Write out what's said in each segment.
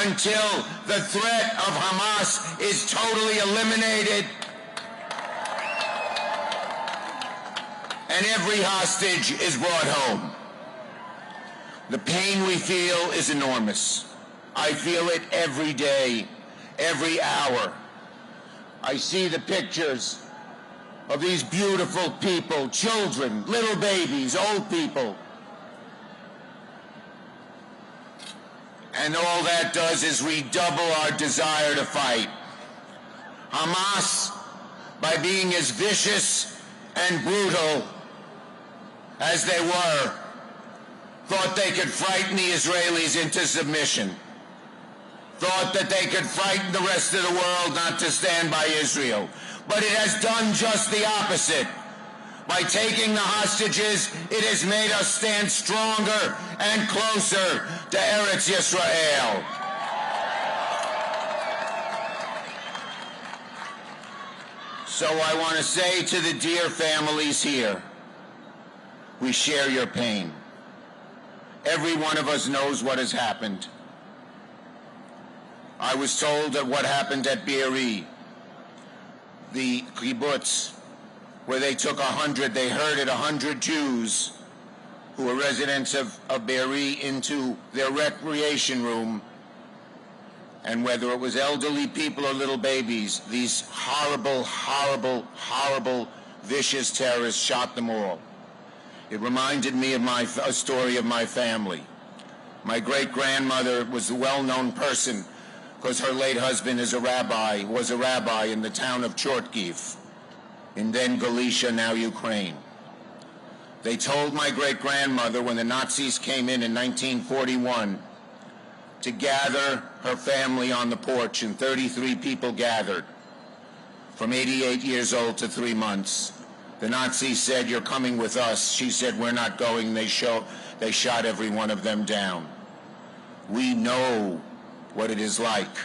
until the threat of Hamas is totally eliminated and every hostage is brought home. The pain we feel is enormous. I feel it every day, every hour. I see the pictures of these beautiful people, children, little babies, old people. And all that does is redouble our desire to fight. Hamas, by being as vicious and brutal as they were, thought they could frighten the Israelis into submission, thought that they could frighten the rest of the world not to stand by Israel. But it has done just the opposite. By taking the hostages, it has made us stand stronger and closer to Eretz Yisrael. So I want to say to the dear families here, we share your pain. Every one of us knows what has happened. I was told that what happened at Be'eri, the kibbutz, where they took 100, they herded 100 Jews who were residents of Be'eri into their recreation room, and whether it was elderly people or little babies, these horrible, horrible, horrible, vicious terrorists shot them all. It reminded me of a story of my family. My great-grandmother was a well-known person because her late husband was a rabbi in the town of Chortkiv, in then Galicia, now Ukraine. They told my great-grandmother when the Nazis came in 1941 to gather her family on the porch, and 33 people gathered from 88 years old to 3 months. The Nazis said, "You're coming with us." She said, "We're not going." They shot every one of them down. We know what it is like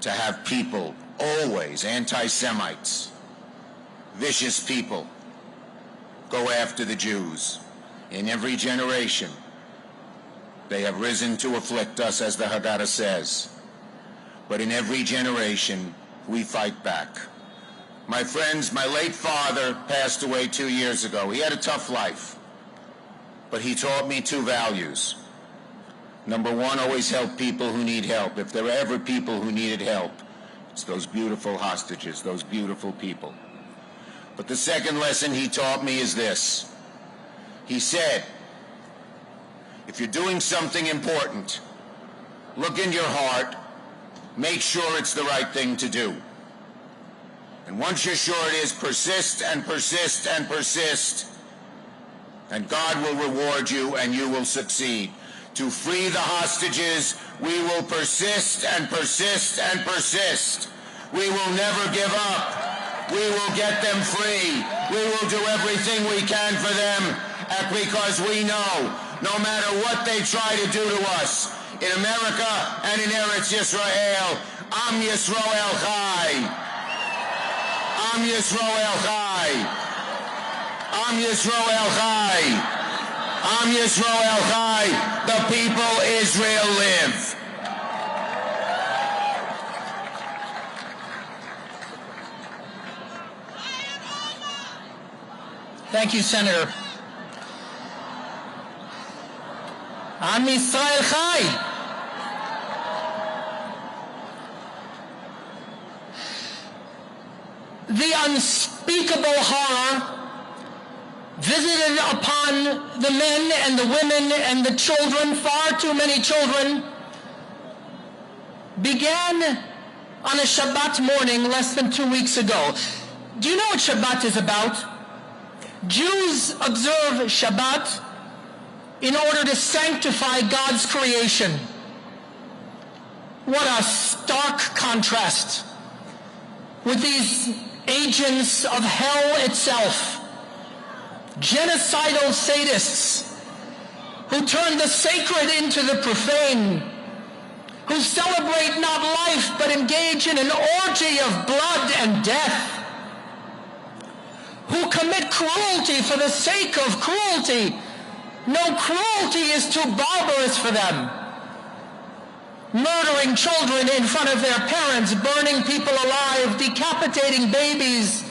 to have people, always anti-Semites, vicious people, go after the Jews. In every generation, they have risen to afflict us, as the Haggadah says. But in every generation, we fight back. My friends, my late father passed away 2 years ago. He had a tough life, but he taught me 2 values. Number 1, always help people who need help. If there are ever people who needed help, it's those beautiful hostages, those beautiful people. But the second lesson he taught me is this. He said, if you're doing something important, look in your heart, make sure it's the right thing to do. And once you're sure it is, persist and persist and persist, and God will reward you and you will succeed. To free the hostages, we will persist and persist and persist. We will never give up. We will get them free. We will do everything we can for them, because we know no matter what they try to do to us, in America and in Eretz Yisrael, Am Yisrael Chai. Am Yisrael Chai. Am Yisrael Chai. Am Yisrael Chai. The people Israel live. Thank you, Senator. Am Yisrael Chai. The unspeakable horror visited upon the men and the women and the children, far too many children, began on a Shabbat morning less than 2 weeks ago. Do you know what Shabbat is about? Jews observe Shabbat in order to sanctify God's creation. What a stark contrast with these agents of hell itself, genocidal sadists who turn the sacred into the profane, who celebrate not life but engage in an orgy of blood and death, who commit cruelty for the sake of cruelty. No cruelty is too barbarous for them. murdering children in front of their parents, burning people alive, decapitating babies,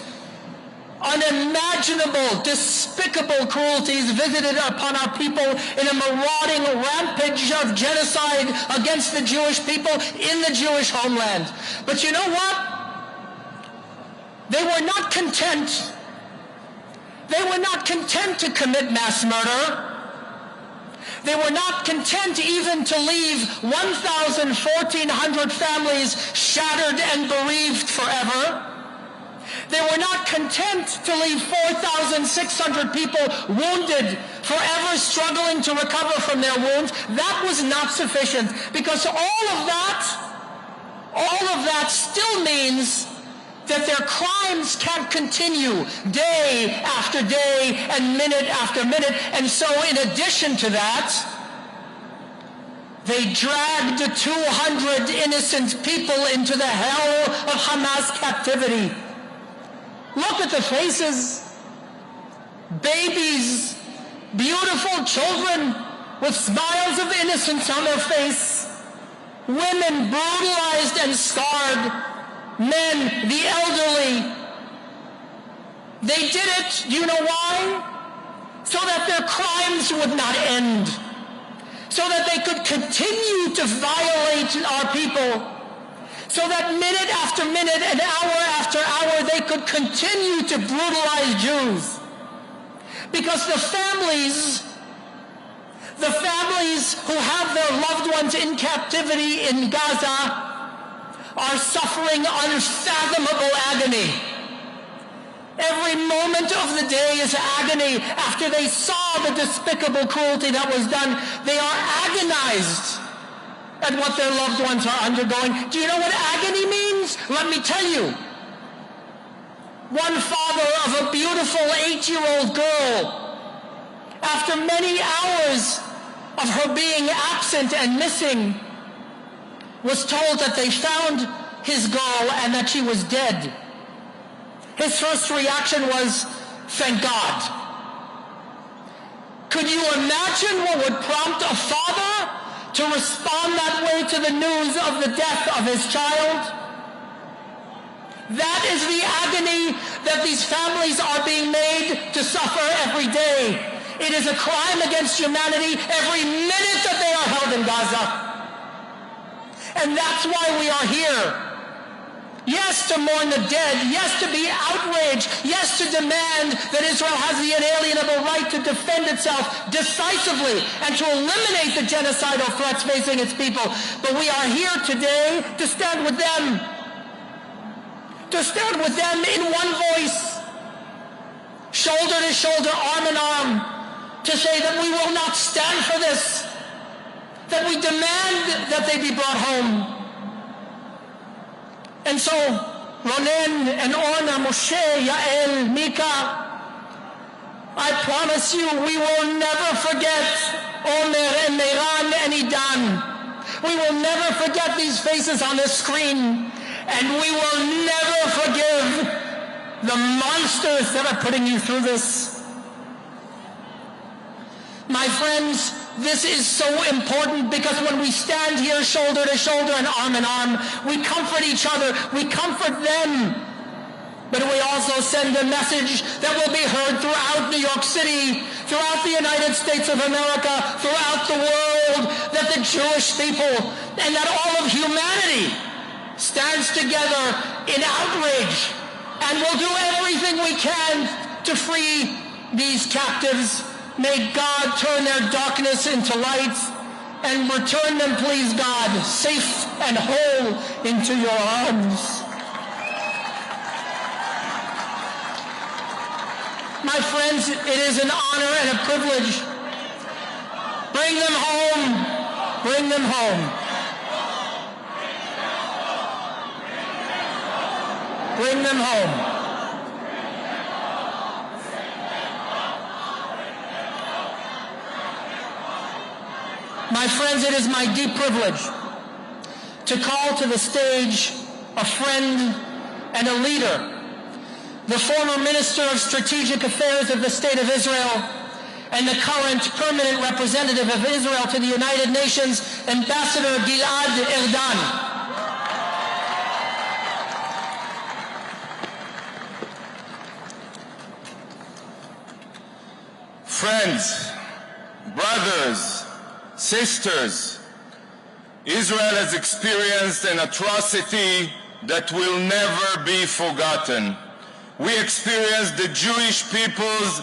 unimaginable, despicable cruelties visited upon our people in a marauding rampage of genocide against the Jewish people in the Jewish homeland. But you know what? They were not content. They were not content to commit mass murder. They were not content even to leave 1,400 families shattered and bereaved forever. They were not content to leave 4,600 people wounded, forever struggling to recover from their wounds. That was not sufficient, because all of that still means that their crimes can't continue day after day and minute after minute. And so in addition to that, they dragged 200 innocent people into the hell of Hamas captivity. Look at the faces. Babies, beautiful children with smiles of innocence on their face. Women brutalized and scarred. Men, the elderly. They did it, do you know why? So that their crimes would not end. So that they could continue to violate our people. So that minute after minute and hour after hour they could continue to brutalize Jews. Because the families who have their loved ones in captivity in Gaza are suffering unfathomable agony. Every moment of the day is agony. After they saw the despicable cruelty that was done, they are agonized at what their loved ones are undergoing. Do you know what agony means? Let me tell you. One father of a beautiful 8-year-old girl, after many hours of her being absent and missing, was told that they found his girl and that she was dead. His first reaction was, thank God. Could you imagine what would prompt a father to respond that way to the news of the death of his child? That is the agony that these families are being made to suffer every day. It is a crime against humanity every minute that they are held in Gaza. And that's why we are here. Yes, to mourn the dead. Yes, to be outraged. Yes, to demand that Israel has the inalienable right to defend itself decisively and to eliminate the genocidal threats facing its people. But we are here today to stand with them. To stand with them in one voice. Shoulder to shoulder, arm in arm. To say that we will not stand for this. That we demand that they be brought home. And so, Ronen and Orna, Moshe, Yael, Mika, I promise you we will never forget Omer and Meiran and Idan. We will never forget these faces on the screen. And we will never forgive the monsters that are putting you through this. My friends, this is so important because when we stand here shoulder to shoulder and arm in arm, we comfort each other, we comfort them. But we also send a message that will be heard throughout New York City, throughout the United States of America, throughout the world, that the Jewish people and that all of humanity stands together in outrage and will do everything we can to free these captives. May God turn their darkness into light and return them, please God, safe and whole into your arms. My friends, it is an honor and a privilege. Bring them home. Bring them home. Bring them home. My friends, it is my deep privilege to call to the stage a friend and a leader, the former Minister of Strategic Affairs of the State of Israel, and the current permanent representative of Israel to the United Nations, Ambassador Gilad Erdan. Friends, brothers, sisters, Israel has experienced an atrocity that will never be forgotten. We experienced the Jewish people's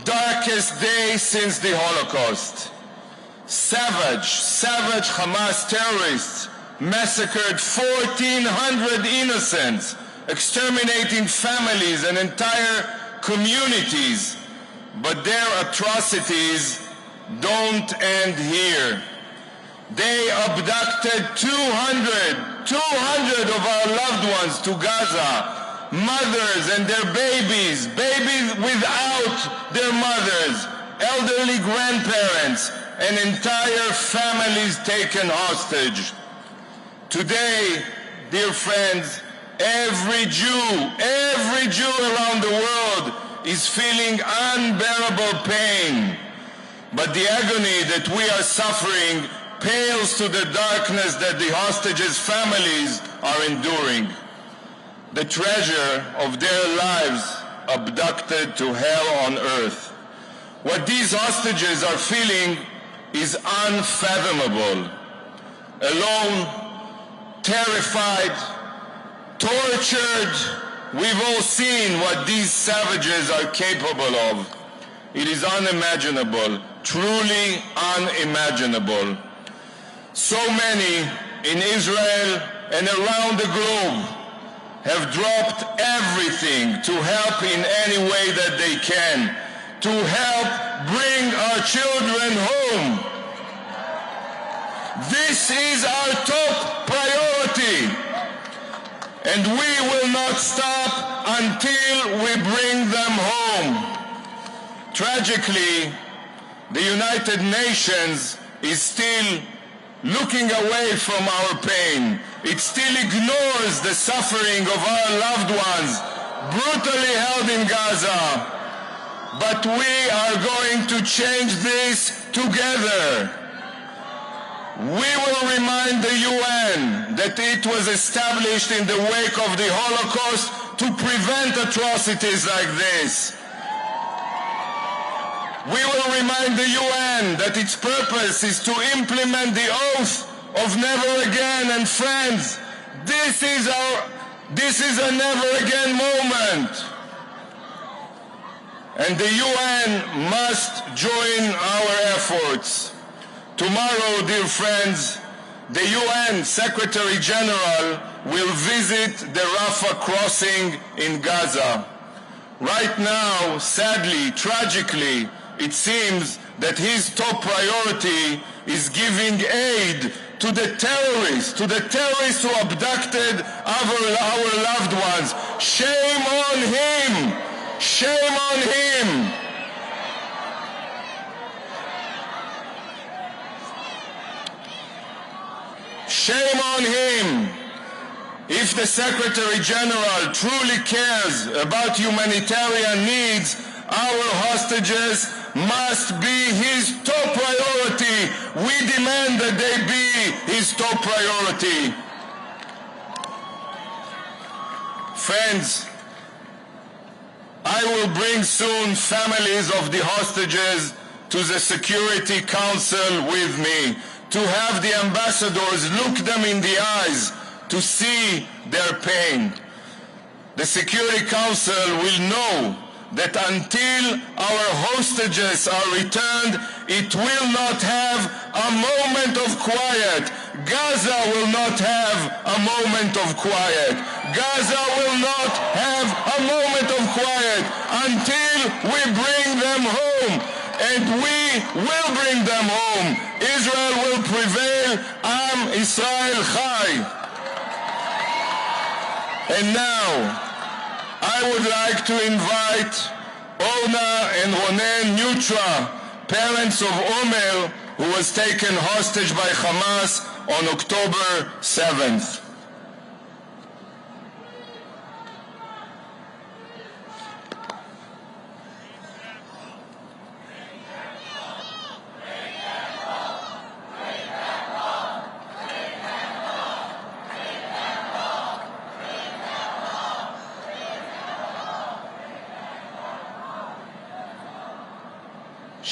darkest day since the Holocaust. Savage Hamas terrorists massacred 1,400 innocents, exterminating families and entire communities. But their atrocities don't end here. They abducted 200 of our loved ones to Gaza, mothers and their babies without their mothers, elderly grandparents, and entire families taken hostage. Today, dear friends, every Jew around the world is feeling unbearable pain. But the agony that we are suffering pales to the darkness that the hostages' families are enduring. The treasure of their lives abducted to hell on earth. What these hostages are feeling is unfathomable. Alone, terrified, tortured, we've all seen what these savages are capable of. It is unimaginable, truly unimaginable. So many in Israel and around the globe have dropped everything to help in any way that they can, to help bring our children home. This is our top priority. And we will not stop until we bring them home. Tragically, the United Nations is still looking away from our pain. It still ignores the suffering of our loved ones brutally held in Gaza. But we are going to change this together. We will remind the UN that it was established in the wake of the Holocaust to prevent atrocities like this. We will remind the UN that its purpose is to implement the oath of never again. And friends, this is a never again moment. And the UN must join our efforts. Tomorrow, dear friends, the UN Secretary General will visit the Rafah crossing in Gaza. Right now, sadly, tragically, it seems that his top priority is giving aid to the terrorists who abducted our loved ones. Shame on him! Shame on him! Shame on him! If the Secretary General truly cares about humanitarian needs, our hostages must be his top priority. We demand that they be his top priority. Friends, I will bring soon families of the hostages to the Security Council with me, to have the ambassadors look them in the eyes to see their pain. The Security Council will know that until our hostages are returned, it will not have a moment of quiet. Gaza will not have a moment of quiet. Gaza will not have a moment of quiet until we bring them home. And we will bring them home. Israel will prevail. Am Israel Chai. And now, I would like to invite Orna and Ronen Nutra, parents of Omer, who was taken hostage by Hamas on October 7th.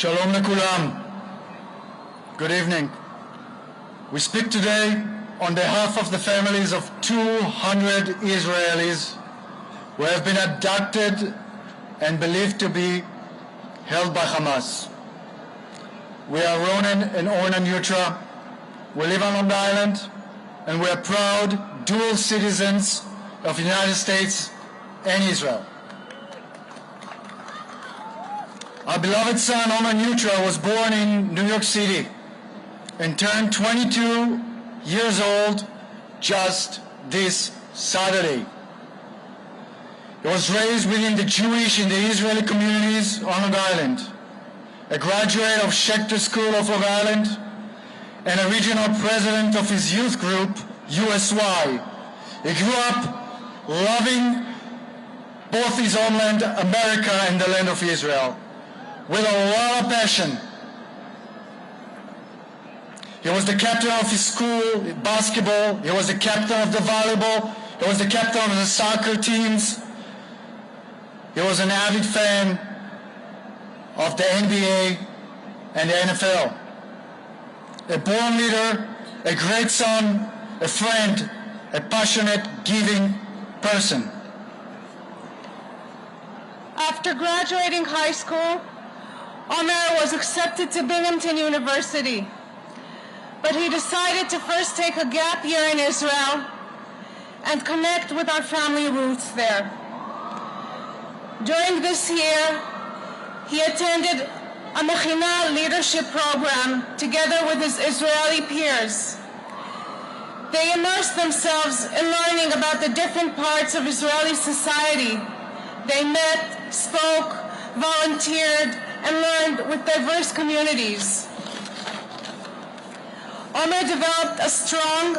Shalom lekulam. Good evening. We speak today on behalf of the families of 200 Israelis who have been abducted and believed to be held by Hamas. We are Ronen and Orna Neutra. We live on Long Island, and we are proud dual citizens of the United States and Israel. Our beloved son, Omer Neutra, was born in New York City and turned 22 years old just this Saturday. He was raised within the Jewish and the Israeli communities on Long Island, a graduate of Schechter School of Long Island, and a regional president of his youth group, USY. He grew up loving both his homeland, America, and the land of Israel, with a lot of passion. He was the captain of his school basketball. He was the captain of the volleyball. He was the captain of the soccer teams. He was an avid fan of the NBA and the NFL. A born leader, a great son, a friend, a passionate, giving person. After graduating high school, Omer was accepted to Binghamton University, but he decided to first take a gap year in Israel and connect with our family roots there. During this year, he attended a Mechina leadership program together with his Israeli peers. They immersed themselves in learning about the different parts of Israeli society. They met, spoke, volunteered, and learned with diverse communities. Omer developed a strong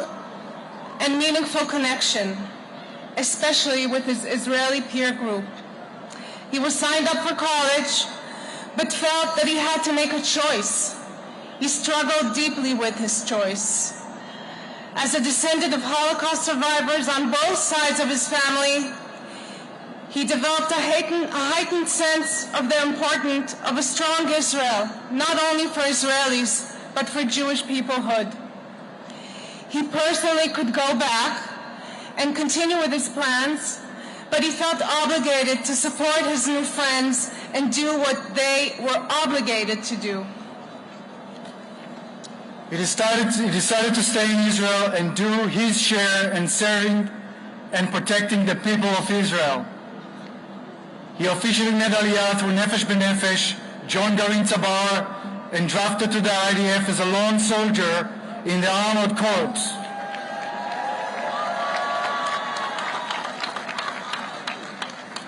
and meaningful connection, especially with his Israeli peer group. He was signed up for college, but felt that he had to make a choice. He struggled deeply with his choice. As a descendant of Holocaust survivors on both sides of his family, he developed a heightened sense of the importance of a strong Israel, not only for Israelis, but for Jewish peoplehood. He personally could go back and continue with his plans, but he felt obligated to support his new friends and do what they were obligated to do. He decided to stay in Israel and do his share in serving and protecting the people of Israel. He officially made Aliyah through Nefesh B'Nefesh, joined Garin Tzabar, and drafted to the IDF as a lone soldier in the Armored Corps.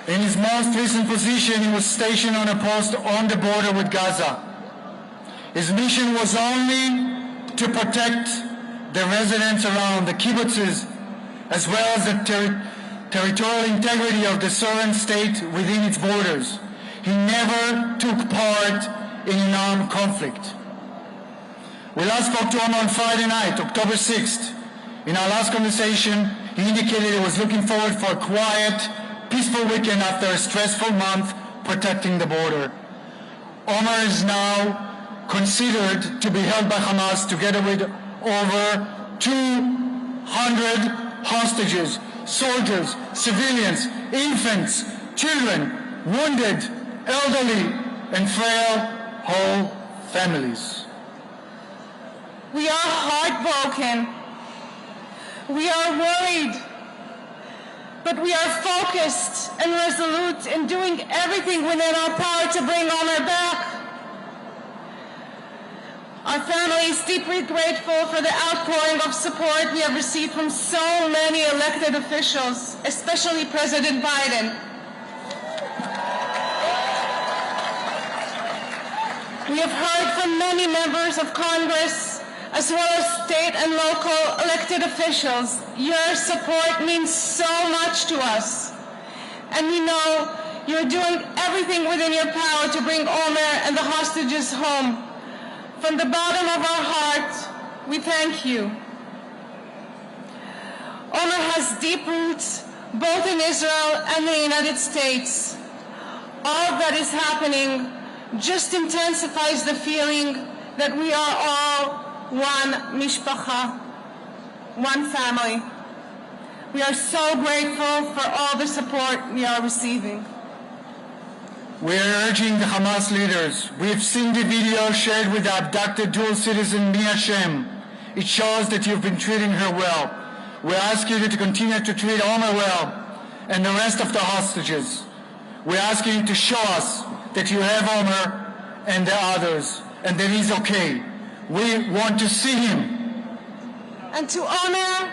In his most recent position, he was stationed on a post on the border with Gaza. His mission was only to protect the residents around the kibbutzes, as well as the territorial integrity of the sovereign state within its borders. He never took part in an armed conflict. We last spoke to him on Friday night, October 6th. In our last conversation, he indicated he was looking forward for a quiet, peaceful weekend after a stressful month protecting the border. Omer is now considered to be held by Hamas together with over 200 hostages, soldiers, civilians, infants, children, wounded, elderly, and frail whole families. We are heartbroken. We are worried. But we are focused and resolute in doing everything within our power to bring Omer back. Our family is deeply grateful for the outpouring of support we have received from so many elected officials, especially President Biden. We have heard from many members of Congress, as well as state and local elected officials. Your support means so much to us. And we know you're doing everything within your power to bring Omer and the hostages home. From the bottom of our heart, we thank you. Omer has deep roots both in Israel and the United States. All that is happening just intensifies the feeling that we are all one mishpacha, one family. We are so grateful for all the support we are receiving. We are urging the Hamas leaders. We have seen the video shared with the abducted dual citizen Mia Shem. It shows that you've been treating her well. We ask you to continue to treat Omer well and the rest of the hostages. We ask you to show us that you have Omer and the others and that he's okay. We want to see him. And to Omer,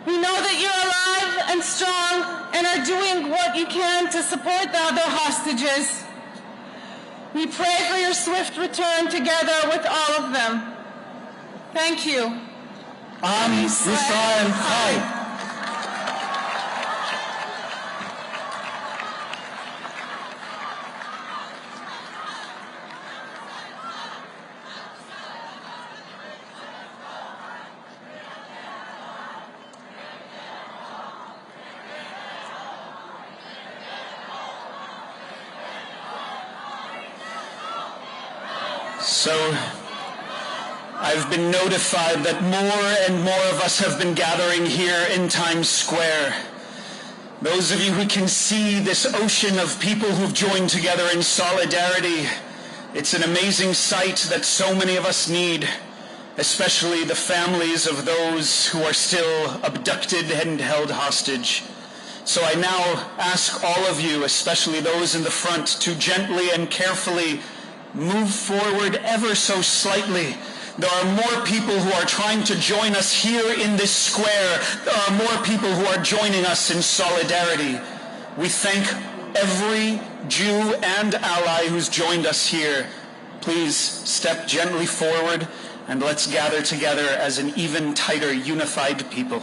we know that you're alive and strong and are doing what you can to support the other hostages. We pray for your swift return together with all of them. Thank you. Am Yisrael Chai. So, I've been notified that more and more of us have been gathering here in Times Square. Those of you who can see this ocean of people who've joined together in solidarity, it's an amazing sight that so many of us need, especially the families of those who are still abducted and held hostage. So I now ask all of you, especially those in the front, to gently and carefully move forward ever so slightly. There are more people who are trying to join us here in this square. There are more people who are joining us in solidarity. We thank every Jew and ally who's joined us here. Please step gently forward and let's gather together as an even tighter, unified people.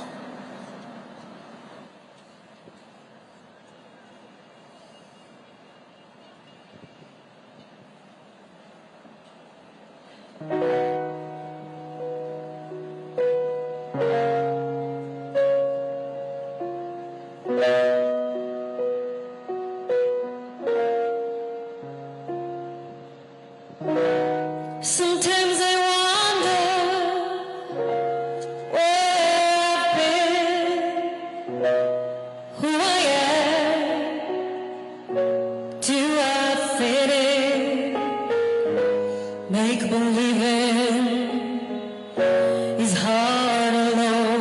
Sometimes I wonder where I've been, who I am, do I fit in? Make believing is hard alone.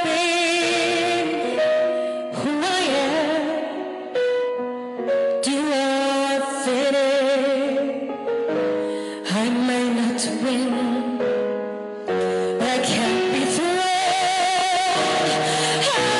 being who I am? Do I fit in? I may not win, but I can't be thrown out on my head.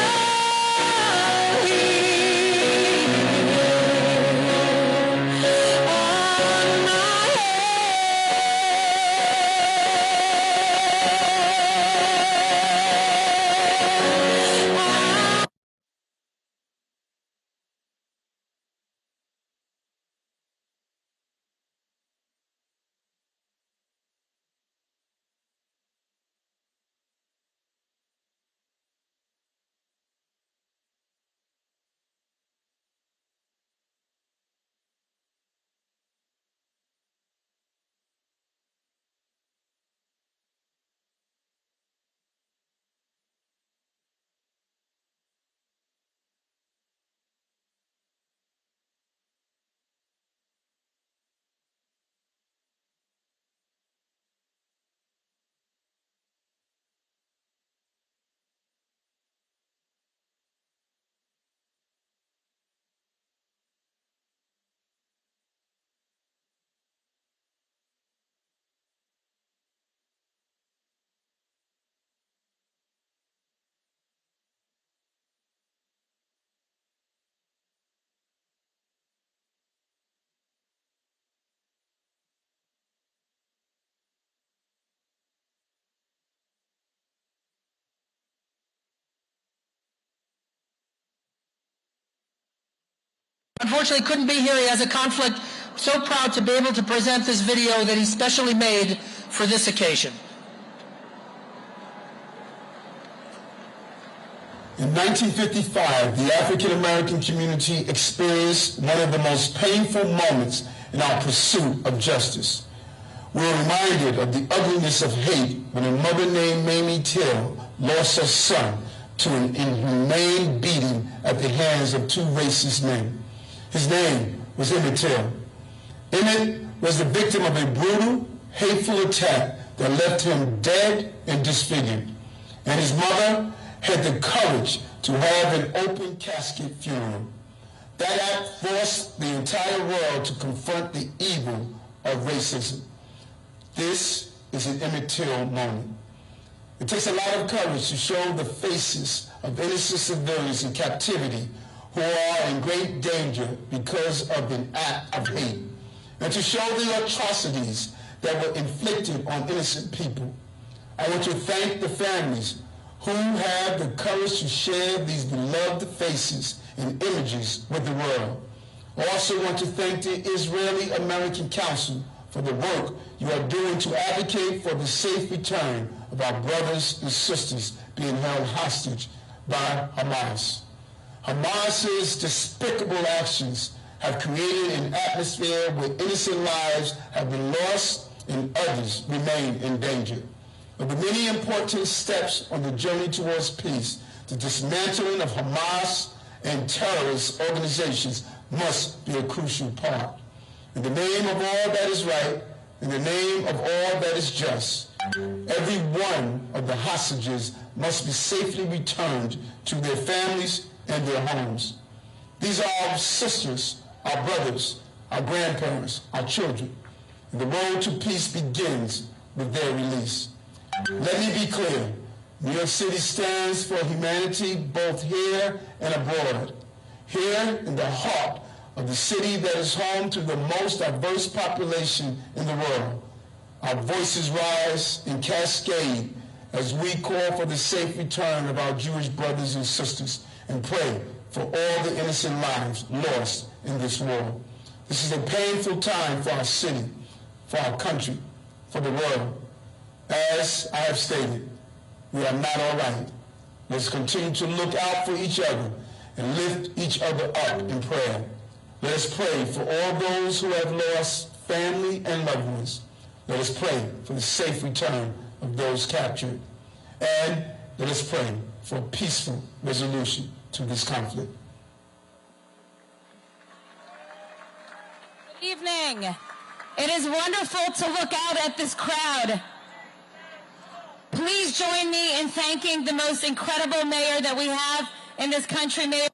Unfortunately, couldn't be here. He has a conflict. So proud to be able to present this video that he specially made for this occasion. In 1955, the African American community experienced one of the most painful moments in our pursuit of justice. We were reminded of the ugliness of hate when a mother named Mamie Till lost her son to an inhumane beating at the hands of two racist men. His name was Emmett Till. Emmett was the victim of a brutal, hateful attack that left him dead and disfigured. And his mother had the courage to have an open casket funeral. That act forced the entire world to confront the evil of racism. This is an Emmett Till moment. It takes a lot of courage to show the faces of innocent civilians in captivity who are in great danger because of an act of hate, and to show the atrocities that were inflicted on innocent people. I want to thank the families who have the courage to share these beloved faces and images with the world. I also want to thank the Israeli American Council for the work you are doing to advocate for the safe return of our brothers and sisters being held hostage by Hamas. Hamas's despicable actions have created an atmosphere where innocent lives have been lost and others remain in danger. Of the many important steps on the journey towards peace, the dismantling of Hamas and terrorist organizations must be a crucial part. In the name of all that is right, in the name of all that is just, every one of the hostages must be safely returned to their families and their homes. These are our sisters, our brothers, our grandparents, our children. And the road to peace begins with their release. Let me be clear. New York City stands for humanity both here and abroad. Here in the heart of the city that is home to the most diverse population in the world, our voices rise and cascade as we call for the safe return of our Jewish brothers and sisters and pray for all the innocent lives lost in this war. This is a painful time for our city, for our country, for the world. As I have stated, we are not all right. Let's continue to look out for each other and lift each other up in prayer. Let us pray for all those who have lost family and loved ones. Let us pray for the safe return of those captured. And let us pray for a peaceful resolution to this conflict. Good evening. It is wonderful to look out at this crowd. Please join me in thanking the most incredible mayor that we have in this country, Mayor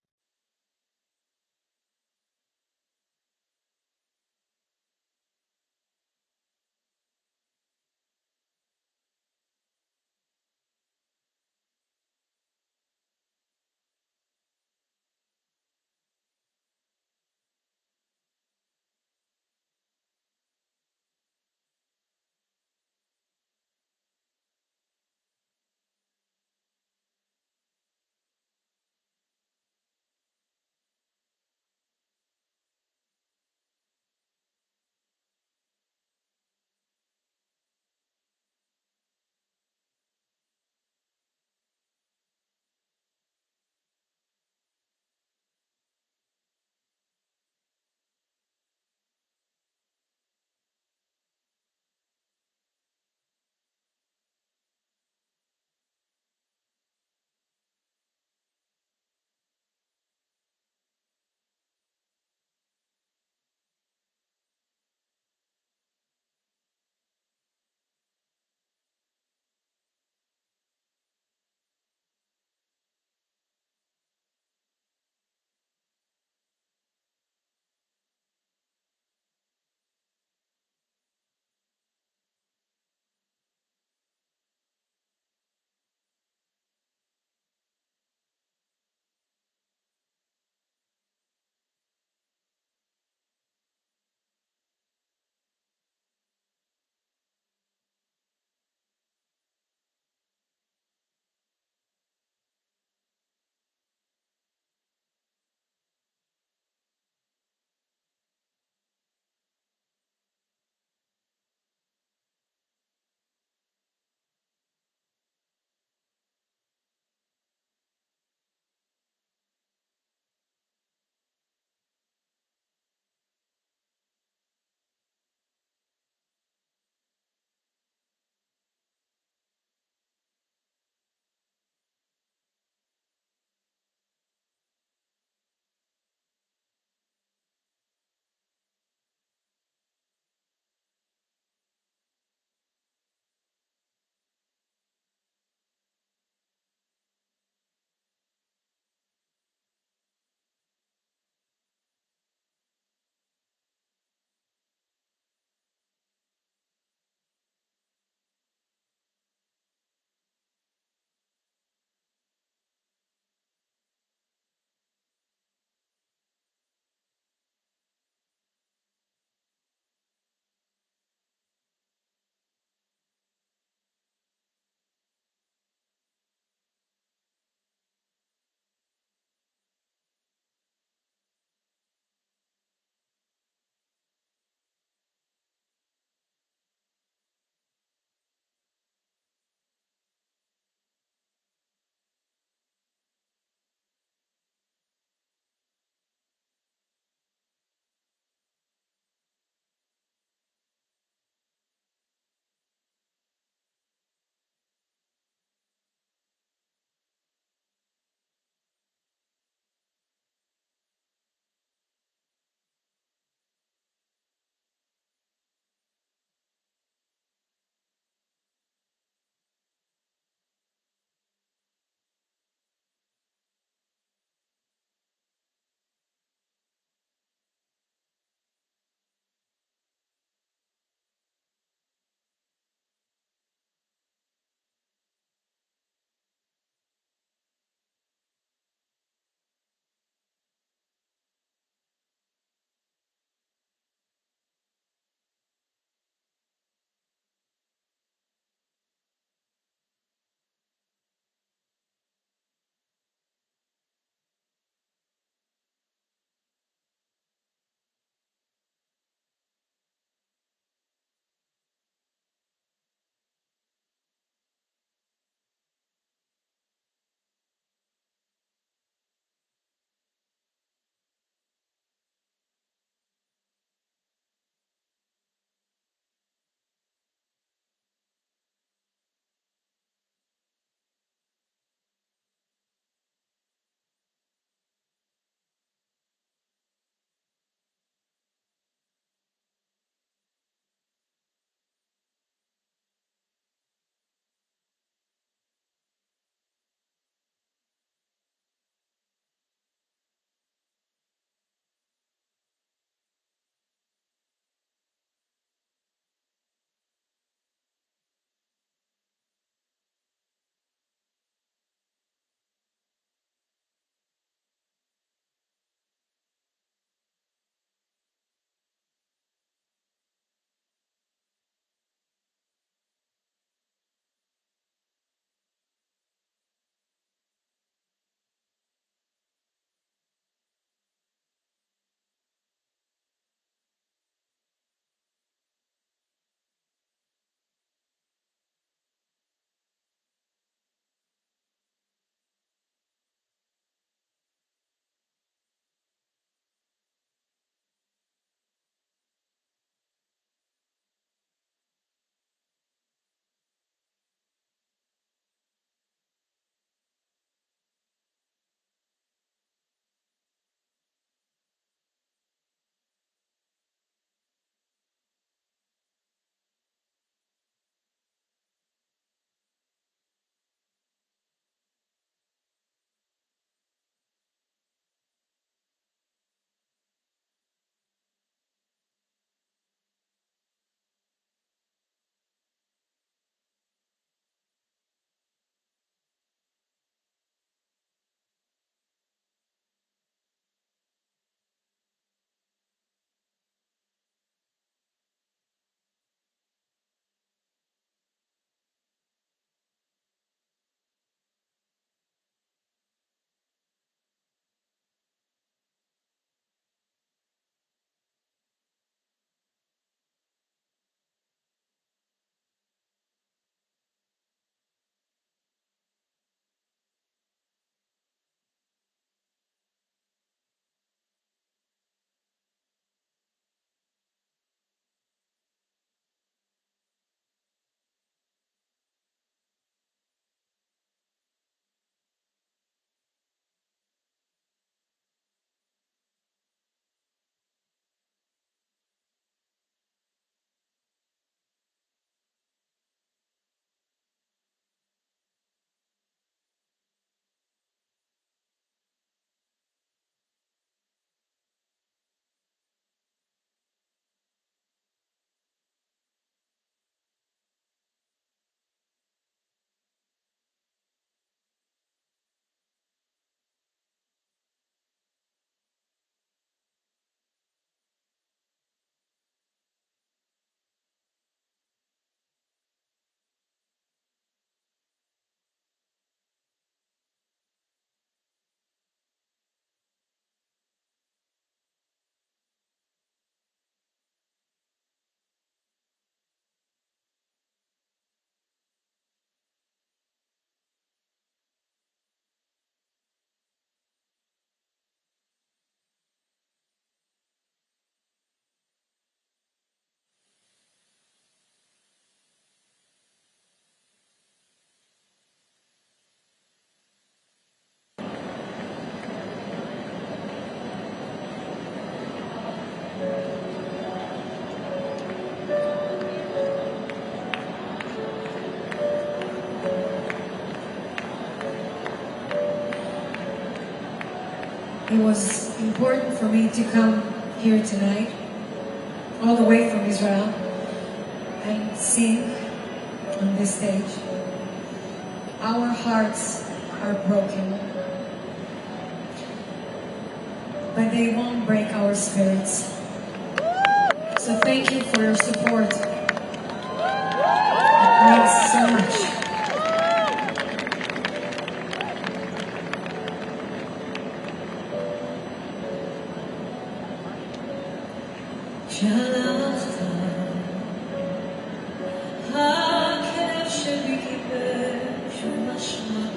it was important for me to come here tonight, all the way from Israel, and sing on this stage. Our hearts are broken, but they won't break our spirits. So thank you for your support. It means so much. כשהלכת, הכאב שלי קיבל שוב משמעות.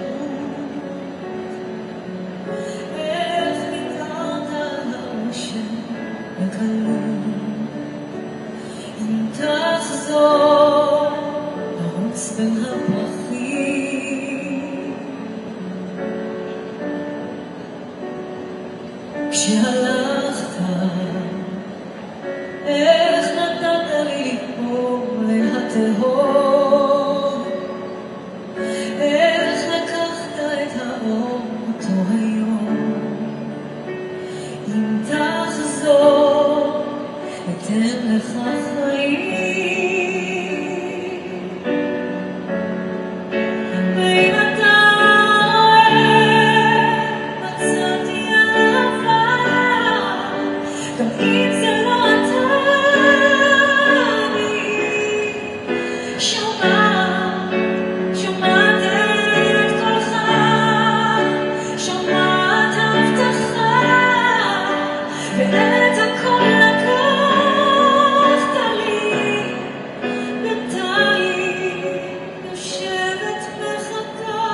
איך ויתרת על האושר בקלות. אם תחזור, לרוץ בין הפרחים. כשהלכת, איך נתת לי ליפול אל התהום. איך לקחת את האור אותו היום. אם תחזור, אתן לך חיים. ואם אתה רואה, מצאתי אהבה, גם אם זה לא אתה. שומעת את קולך, שומעת הבטחה, ואת הכל לקחת לי. בינתיים יושבת מחכה,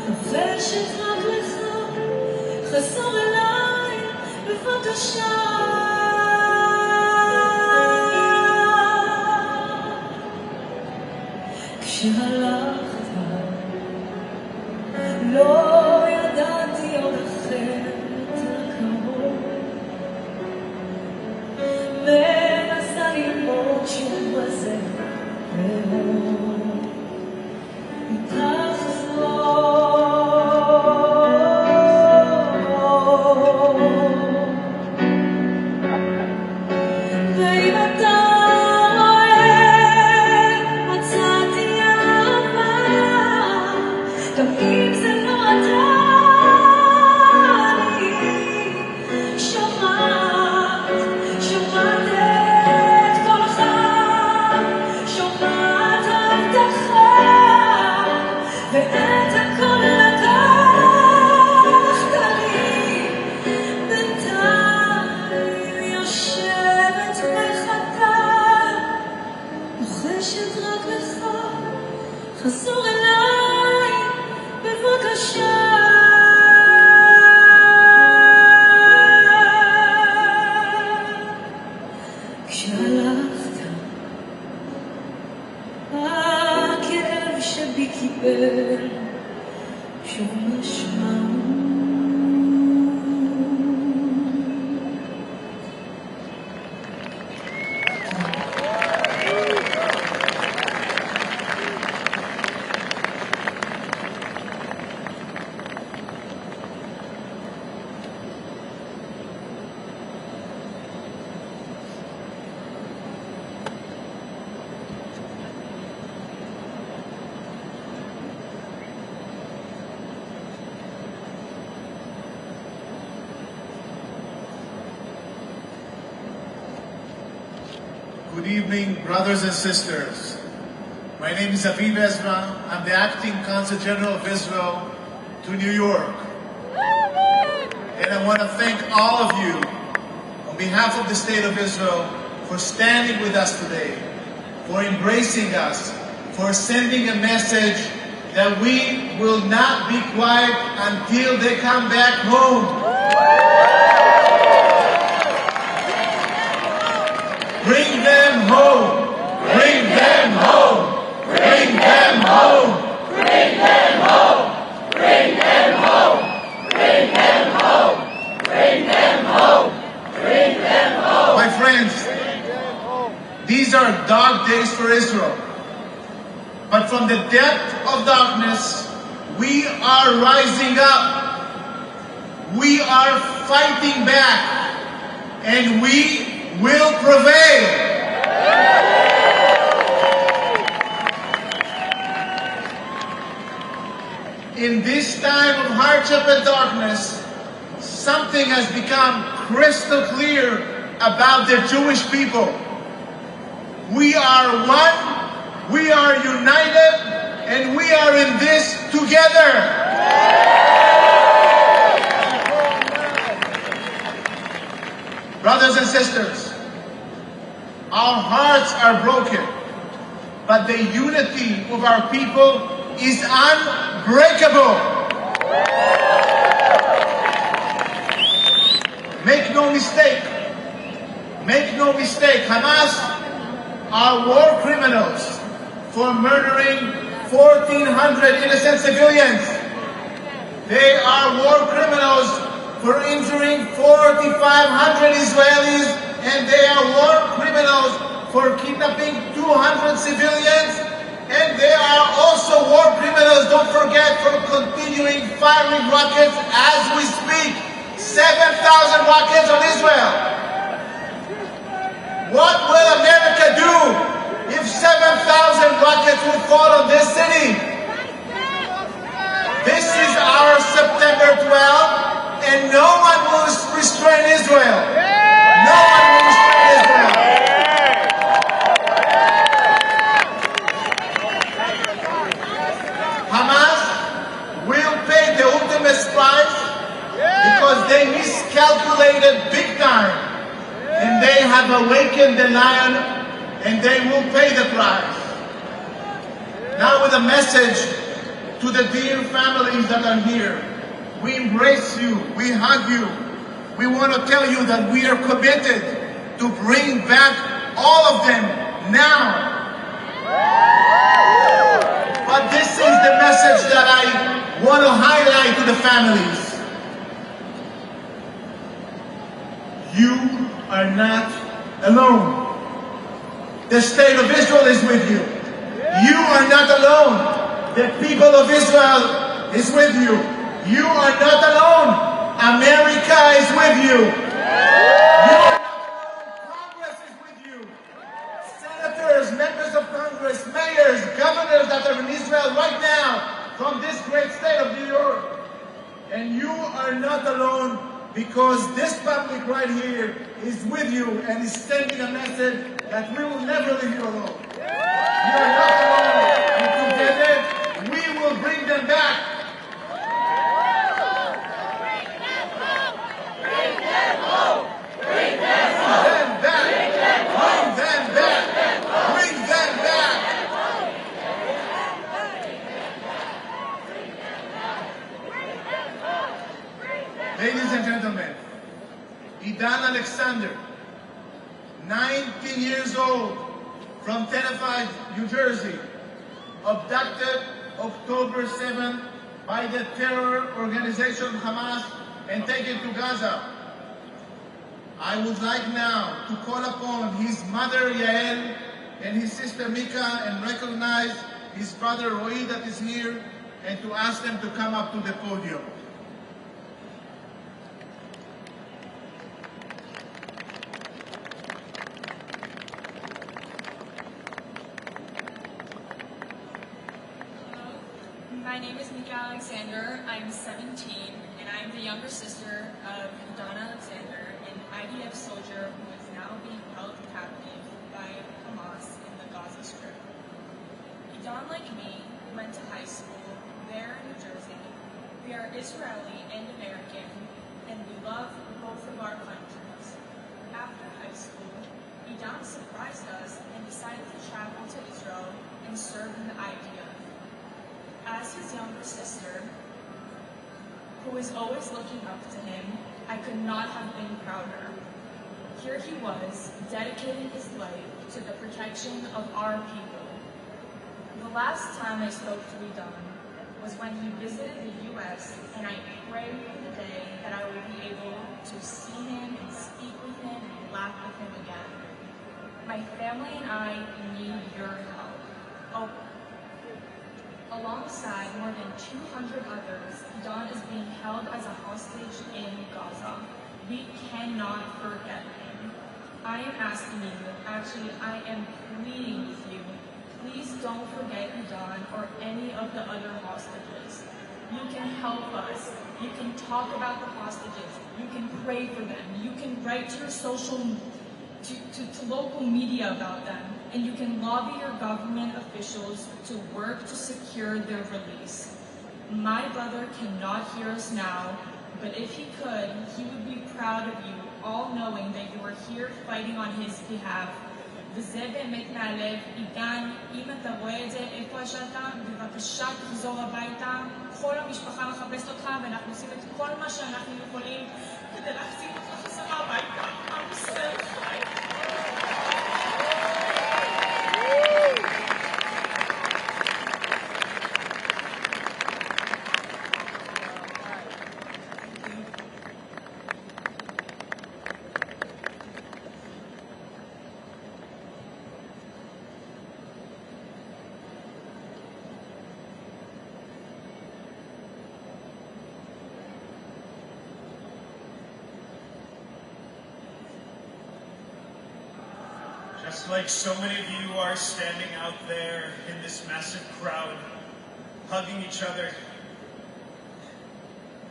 לוחשת רק לך, חזור אליי בבקשה. כשהלכת, לא ידעתי עוד אחרת הקרוב. מנסה ללמוד שוב מה זה לאהוב. אם תחזור, ואם אתה גם אם זה לא אתה, שומעת את קולך, שומעת הבטחה, ואת הכל לקחת לי. בינתיים יושבת מחכה, לוחשת רק לך, חזור אליי בבקשה. כשהלכת, הכאב שבי קיבל שוב משמעות. Good evening, brothers and sisters. My name is Aviv Ezra. I'm the Acting Consul General of Israel to New York. And I want to thank all of you on behalf of the State of Israel for standing with us today, for embracing us, for sending a message that we will not be quiet until they come back home. Bring them home! Bring them home! Bring them home! Bring them home! Bring them home! Bring them home! Bring them home! Bring them home! My friends, these are dark days for Israel. But from the depth of darkness, we are rising up. We are fighting back, and we will prevail. In this time of hardship and darkness, something has become crystal clear about the Jewish people. We are one, we are united, and we are in this together. Brothers and sisters, our hearts are broken, but the unity of our people is unbreakable. Make no mistake, Hamas are war criminals for murdering 1,400 innocent civilians. They are war criminals for injuring 4,500 Israelis, and they are war criminals for kidnapping 200 civilians, and they are also war criminals, don't forget, for continuing firing rockets as we speak. 7,000 rockets on Israel. What will America do if 7,000 rockets would fall on this city? This is our September 12th, and no one will restrain Israel. No one will restrain Israel. Hamas will pay the ultimate price because they miscalculated big time, and they have awakened the lion, and they will pay the price. Now with a message to the dear families that are here. We embrace you, we hug you. We want to tell you that we are committed to bring back all of them now. But this is the message that I want to highlight to the families. You are not alone. The state of Israel is with you. You are not alone. The people of Israel is with you. You are not alone. America is with you. You are not alone. Congress is with you. Senators, members of Congress, mayors, governors that are in Israel right now from this great state of New York. And you are not alone, because this public right here is with you and is sending a message that we will never leave you alone. You are not alone, and together we will bring them back. Bring them home! Bring them home! Bring them back! Bring them back! Bring them back! Ladies and gentlemen, Idan Alexander, 19 years old, from Tenafly, New Jersey, abducted October 7th by the terror organization Hamas and taken to Gaza. I would like now to call upon his mother Yael and his sister Mika and recognize his brother Roy that is here, and to ask them to come up to the podium. My name is Mika Alexander. I'm 17, and I'm the younger sister of Donna Alexander, an IDF soldier who is now being held captive by Hamas in the Gaza Strip. Idan, like me, went to high school there in New Jersey. We are Israeli and American, and we love both of our countries. After high school, Idan surprised us and decided to travel to Israel and serve in the IDF. As his younger sister, who is always looking up to him, I could not have been prouder. Here he was, dedicating his life to the protection of our people. The last time I spoke to Idan was when he visited the U.S., and I prayed for the day that I would be able to see him and speak with him and laugh with him again. My family and I need your help. Alongside more than 200 others, Don is being held as a hostage in Gaza. We cannot forget him. I am asking you, actually I am pleading with you, please don't forget Don or any of the other hostages. You can help us. You can talk about the hostages. You can pray for them. You can write to your to local media about them. And you can lobby your government officials to work to secure their release. My brother cannot hear us now, but if he could, he would be proud of you, all knowing that you are here fighting on his behalf. וזה באמת מהלב. עידן, אם אתה רואה את זה, איפה שאתה, בבקשה תחזור הביתה. כל המשפחה מחפשת אותך, ואנחנו עושים את כל מה שאנחנו יכולים כדי להחזיר אותך חזרה הביתה. I'm satisfied. Just like so many of you are standing out there in this massive crowd, hugging each other,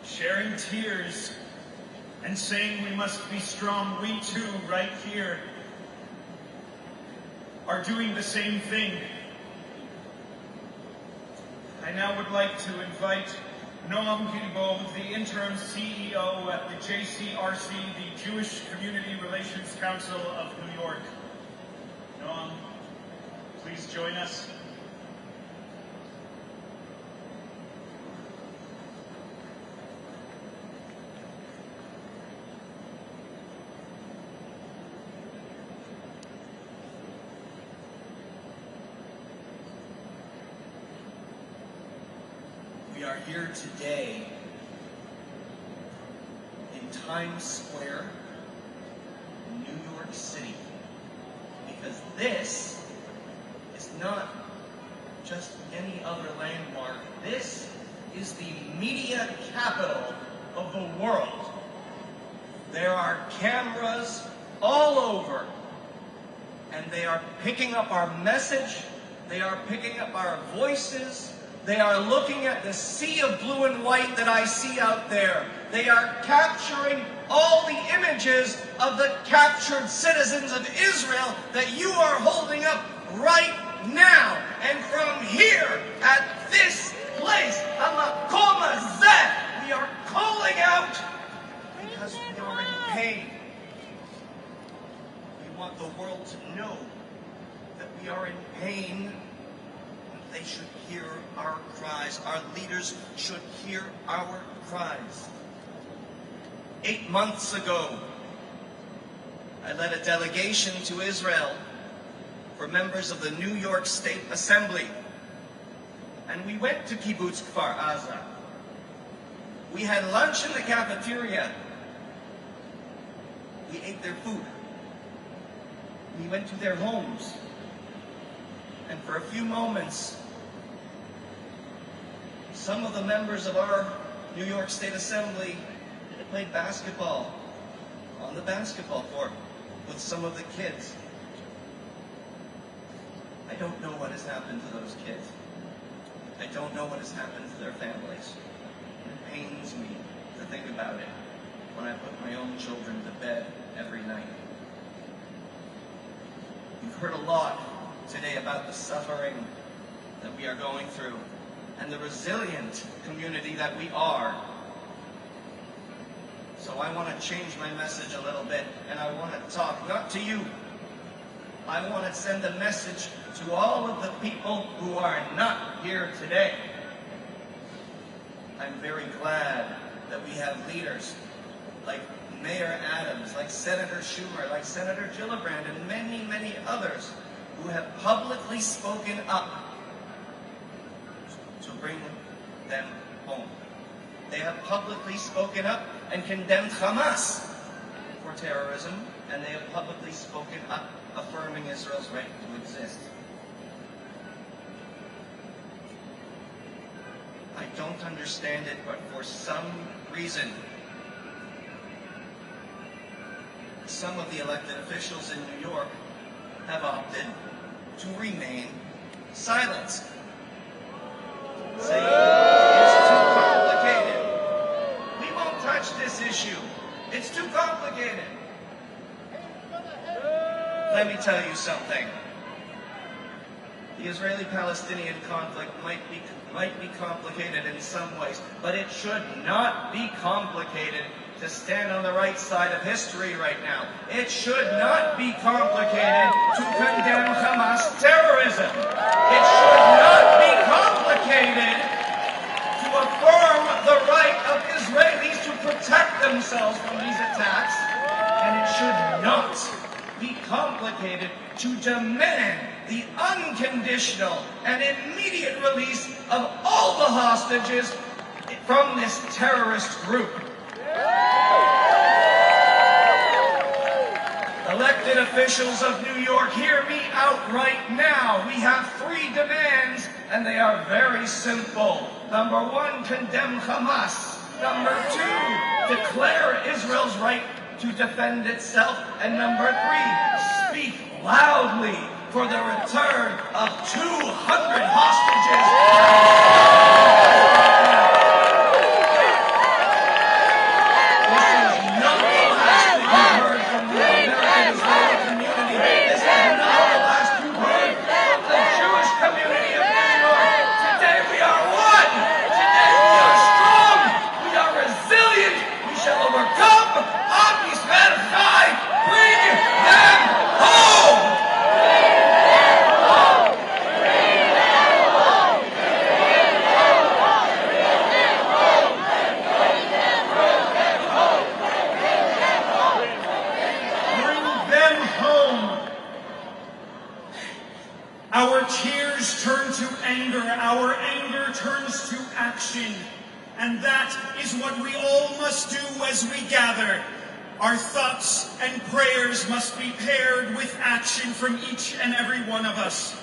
sharing tears, and saying we must be strong, we too, right here, are doing the same thing. I now would like to invite Noam Gilbo, the interim CEO at the JCRC, the Jewish Community Relations Council of New York. Noam, please join us. We are here today in Times Square, New York City, because this is not just any other landmark. This is the media capital of the world. There are cameras all over, and they are picking up our message, they are picking up our voices, they are looking at the sea of blue and white that I see out there. They are capturing all the images of the captured citizens of Israel that you are holding up right now. And from here, at this place, Hamakom Hazeh, we are calling out because we are in pain. We want the world to know that we are in pain. They should hear our cries. Our leaders should hear our cries. 8 months ago, I led a delegation to Israel for members of the New York State Assembly. And we went to Kibbutz Kfar Aza. We had lunch in the cafeteria. We ate their food. We went to their homes. And for a few moments, some of the members of our New York State Assembly played basketball on the basketball court with some of the kids. I don't know what has happened to those kids. I don't know what has happened to their families. It pains me to think about it when I put my own children to bed every night. You've heard a lot today about the suffering that we are going through and the resilient community that we are. So I want to change my message a little bit, and I want to talk not to you. I want to send a message to all of the people who are not here today. I'm very glad that we have leaders like Mayor Adams, like Senator Schumer, like Senator Gillibrand, and many, many others who have publicly spoken up to bring them home. They have publicly spoken up and condemned Hamas for terrorism, and they have publicly spoken up affirming Israel's right to exist. don't understand it, but for some reason, some of the elected officials in New York have opted to remain silent. Saying it's too complicated. We won't touch this issue. It's too complicated. Let me tell you something. The Israeli-Palestinian conflict might be complicated in some ways, but it should not be complicated to stand on the right side of history right now. It should not be complicated to condemn Hamas terrorism. It should not be complicated to affirm the right of Israelis to protect themselves from these attacks. And it should not be complicated to demand the unconditional and immediate release of all the hostages from this terrorist group. Elected officials of New York, hear me out right now. We have 3 demands, and they are very simple. Number 1, condemn Hamas. Number 2, declare Israel's right to defend itself. And number 3, speak loudly for the return of 200 hostages. Our tears turn to anger, our anger turns to action. And that is what we all must do as we gather. Our thoughts and prayers must be paired with action from each and every one of us.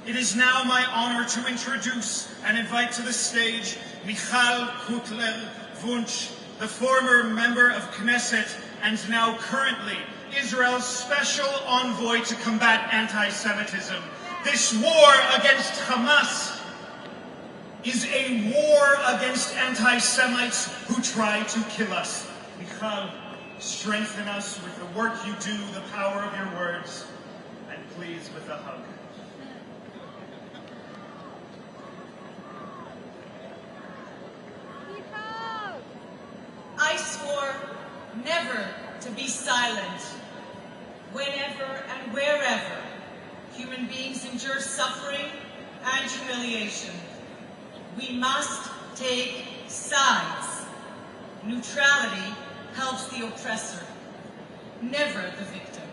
It is now my honor to introduce and invite to the stage Michal Kutler-Wunsch, the former member of Knesset and now currently Israel's special envoy to combat anti-Semitism. This war against Hamas is a war against anti-Semites who try to kill us. Michal, strengthen us with the work you do, the power of your words, and please with a hug. I swore never to be silent whenever and wherever human beings endure suffering and humiliation. We must take sides. Neutrality helps the oppressor, never the victim.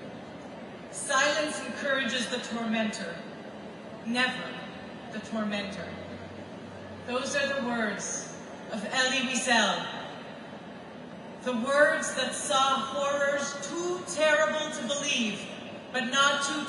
Silence encourages the tormentor, never the tormentor. Those are the words of Elie Wiesel, the words that saw horrors too terrible to believe, but not too